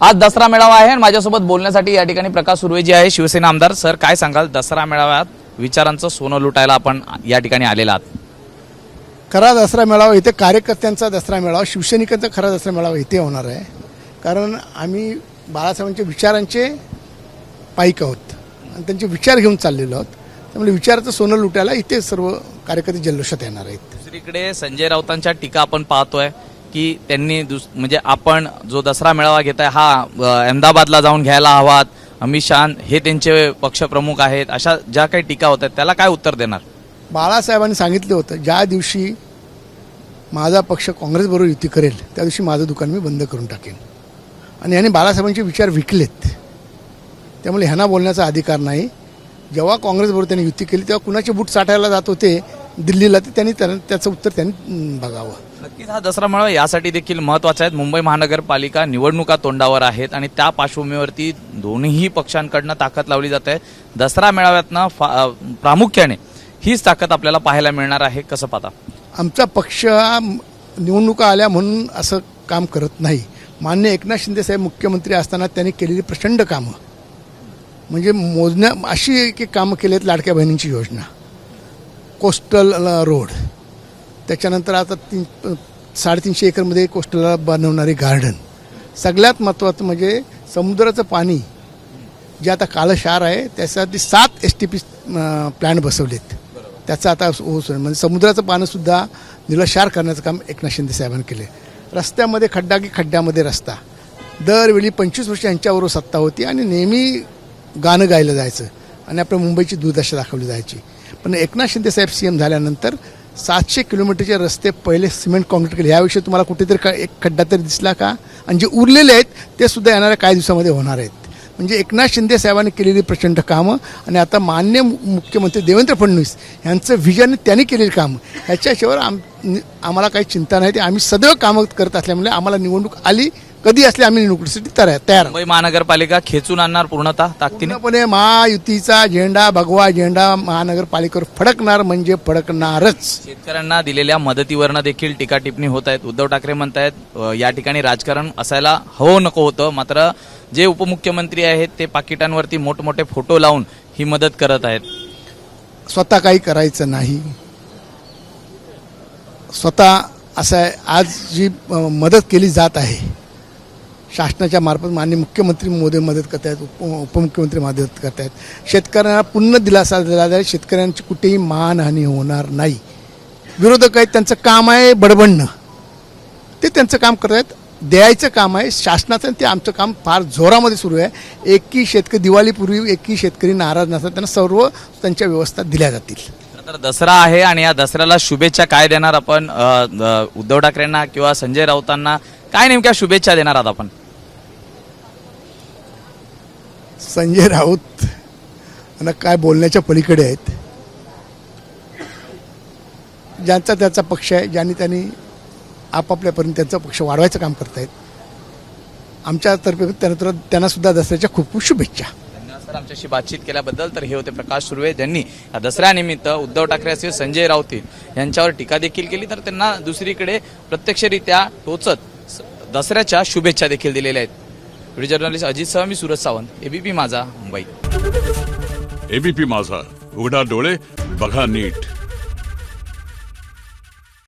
आज दसरा मेळावा आहे आणि माझ्यासोबत बोलण्यासाठी या ठिकाणी प्रकाश सुर्वेजी आहे, शिवसेना आमदार. सर, काय सांगाल, दसरा मेळाव्यात विचारांचं सोनं लुटायला आपण या ठिकाणी आलेला आहात? खरा दसरा मेळावा इथे कार्यकर्त्यांचा दसरा मेळावा, शिवसैनिकांचा खरा दसरा मेळावा इथे होणार आहे. कारण आम्ही बाळासाहेबांच्या विचारांचे पाईक आहोत आणि त्यांचे विचार घेऊन चाललेलो आहोत. त्यामुळे विचाराचं सोनं लुटायला इथे सर्व कार्यकर्ते जल्लोषात येणार आहेत. दुसरीकडे संजय राऊतांच्या टीका आपण पाहतोय की त्यांनी म्हणजे आपण जो दसरा मेळावा घेताय हा अहमदाबादला जाऊन घ्यायला हवात, अमित शहा हे त्यांचे पक्षप्रमुख आहेत, अशा ज्या काही टीका होत आहेत त्याला काय उत्तर देणार? बाळासाहेबांनी सांगितलं होतं, ज्या दिवशी माझा पक्ष काँग्रेसबरोबर युती करेल त्या दिवशी माझं दुकान मी बंद करून टाकेन. आणि यांनी बाळासाहेबांचे विचार विकलेत, त्यामुळे ह्यांना बोलण्याचा अधिकार नाही. जेव्हा काँग्रेसबरोबर त्यांनी युती केली तेव्हा कुणाचे बूट साठायला जात होते दिल्लीला, ते त्यांनी त्याचं उत्तर त्यांनी बघावं. नक्कीच हा दसरा मेळावा यासाठी देखील महत्त्वाचा आहे. मुंबई महानगरपालिका निवडणुका तोंडावर आहेत आणि त्या पार्श्वभूमीवरती दोन्ही पक्षांकडनं ताकद लावली जाते आहे. दसरा मेळाव्यातनं प्रामुख्याने हीच ताकद आपल्याला पाहायला मिळणार आहे. कसं पाहता? आमचा पक्ष निवडणुका आल्या म्हणून असं काम करत नाही. माननीय एकनाथ शिंदे साहेब मुख्यमंत्री असताना त्यांनी केलेली प्रचंड कामं, म्हणजे मोजण्या अशी एक कामं केली आहेत. लाडक्या बहिणींची योजना, कोस्टल रोड, त्याच्यानंतर आता 350 एकरमध्ये कोस्टलला बनवणारी गार्डन, सगळ्यात महत्त्वाचं म्हणजे समुद्राचं पाणी जे आता काळं क्षार आहे त्यासाठी 7 STP प्लॅन्ट बसवलेत. त्याचं आता म्हणजे समुद्राचं पाणीसुद्धा निळक्षार करण्याचं काम एकनाथ शिंदे साहेबांनी केले. रस्त्यामध्ये खड्डा की खड्ड्यामध्ये रस्ता, दरवेळी 25 वर्ष यांच्याबरोबर सत्ता होती आणि नेहमी गाणं गायलं जायचं आणि आपल्या मुंबईची दुर्दशा दाखवली जायची. पण एकनाथ शिंदे साहेब CM झाल्यानंतर 700 किलोमीटरचे रस्ते पहिले सिमेंट कॉन्क्रीट केले. याविषयी तुम्हाला कुठेतरी एक खड्डा तरी दिसला का? आणि जे उरलेले आहेत ते सुद्धा येणाऱ्या काही दिवसामध्ये होणार आहेत. म्हणजे एकनाथ शिंदे साहेबांनी केलेली प्रचंड कामं आणि आता माननीय मुख्यमंत्री देवेंद्र फडणवीस यांचं व्हिजन त्यांनी केलेली कामं, ह्याच्याशिवाय आम्हाला काही चिंता नाही. ते आम्ही सदैव कामं करत असल्यामुळे आम्हाला निवडणूक आली कधी असली आम्ही निवडणुकीसाठी तयार. मुंबई महानगरपालिका खेचून आणणार पूर्णतः ताकदीने. पूर्णपणे महायुतीचा झेंडा, भगवा झेंडा महानगरपालिकेवर फडकणार म्हणजे फडकणारच. शेतकऱ्यांना दिलेल्या मदतीवरनं देखील टीका टिप्पणी होत आहेत. उद्धव ठाकरे म्हणतायत या ठिकाणी राजकारण असायला हवं नको होतं, मात्र जे उपमुख्यमंत्री आहेत ते पाकिटांवरती मोठमोठे फोटो लावून ही मदत करत आहेत. स्वतः काही करायचं नाही. स्वतः असं आहे, आज जी मदत केली जात आहे शासनाच्या मार्फत, माननीय मुख्यमंत्री महोदय मदत करत आहेत, उपमुख्यमंत्री मदत करत आहेत. शेतकऱ्यांना पूर्ण दिलासा दिला जाईल. शेतकऱ्यांची कुठेही मानहानी होणार नाही. विरोधक आहेत, त्यांचं काम आहे बडबडणं, ते त्यांचं काम करत आहेत. द्यायचं काम आहे शासनाचं, ते आमचं काम फार जोरामध्ये सुरू आहे. एकही शेतकरी दिवाळीपूर्वी एकही शेतकरी नाराज नसतात, त्यांना सर्व त्यांच्या व्यवस्था दिल्या जातील. तर दसरा आहे आणि या दसऱ्याला शुभेच्छा काय देणार आपण? उद्धव ठाकरेंना किंवा संजय राऊतांना काय नेमक्या शुभेच्छा देणार आहात आपण? संजय राऊत यांना काय बोलण्याच्या पलीकडे आहेत. ज्यांचा त्याचा पक्ष आहे, ज्यांनी त्यांनी आपापल्यापर्यंत त्यांचा पक्ष वाढवायचं काम करतायत. आमच्यातर्फे त्यांना सुद्धा दसऱ्याच्या खूप खूप शुभेच्छा. धन्यवाद सर आमच्याशी बातचीत केल्याबद्दल. तर हे होते प्रकाश सुर्वे, ज्यांनी या दसऱ्यानिमित्त उद्धव ठाकरे असेल, संजय राऊत यांच्यावर टीका देखील केली, तर त्यांना दुसरीकडे प्रत्यक्षरित्या टोचत दसऱ्याच्या शुभेच्छा देखील दिलेल्या आहेत. व्हिडिओ जर्नलिस्ट अजित सह, मी सूरज सावंत, ABP माझा, मुंबई. ABP माझा, उघडा डोळे बघा नीट.